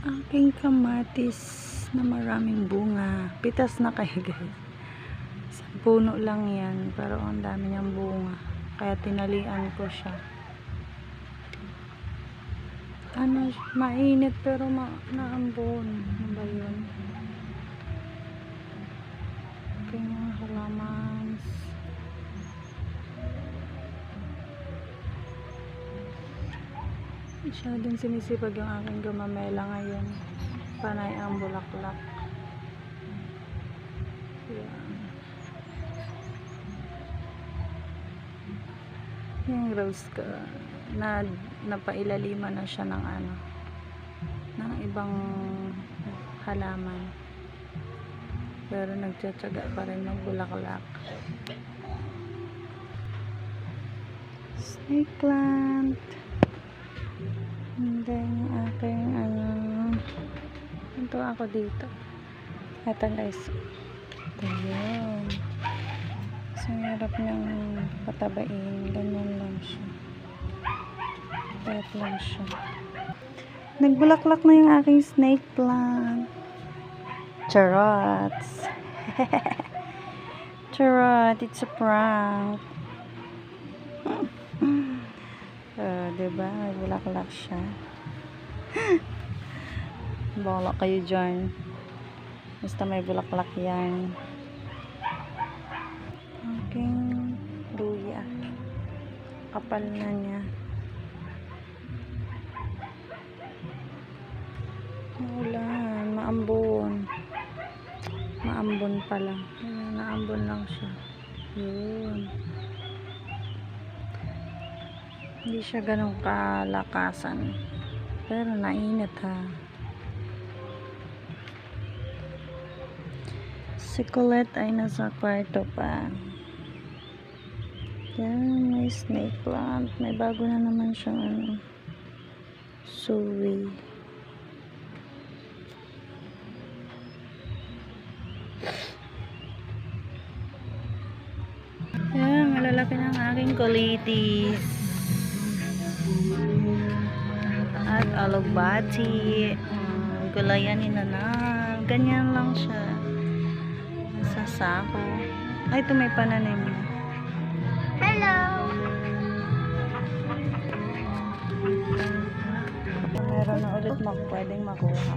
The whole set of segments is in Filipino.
Aking kamatis na maraming bunga. Pitas na kayo guys. Isang puno lang yan. Pero ang dami niyang bunga. Kaya tinalian ko siya. Mainit pero naambon. Ano ba yun? Aking mga halaman. Masyadong sinisipag yung aking gumamela ngayon. Panay ang bulaklak. Yan. Yung rose ko napailaliman na siya ng ng ibang halaman. Pero nagtsatsaga pa rin magbulaklak. Snake plant. And then aking ito ako dito. Ito guys. Ito yun. So hirap niyang patabain. Ganyan lang siya. Pet lang siya. Nagbulaklak na yung aking snake plant. Charots. Charot, it's a prank. Diba? Nagbulaklak siya. Bala kayo dyan. Basta may bulaklak yan. Aking luya. Kapal na niya. Maulan. Maambon. Maambon pala. Naambon lang siya. Yun. Hindi siya ganun kalakasan. Pero nainit ha. Si Colette ay nasa kwarto pa. Yan, may snake plant. May bago na naman siyang suwi. Yan, malalaki ng aking colitis. At alugbati. Gulayan ni Nana. Ganyan lang siya. Sa sako. Ay, ito may pananim. Hello! Meron na ulit pwedeng makuha.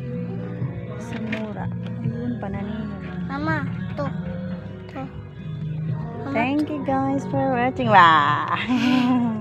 Sa mura. Ayun, pananim. Mama, to. Thank you guys for watching. Wow!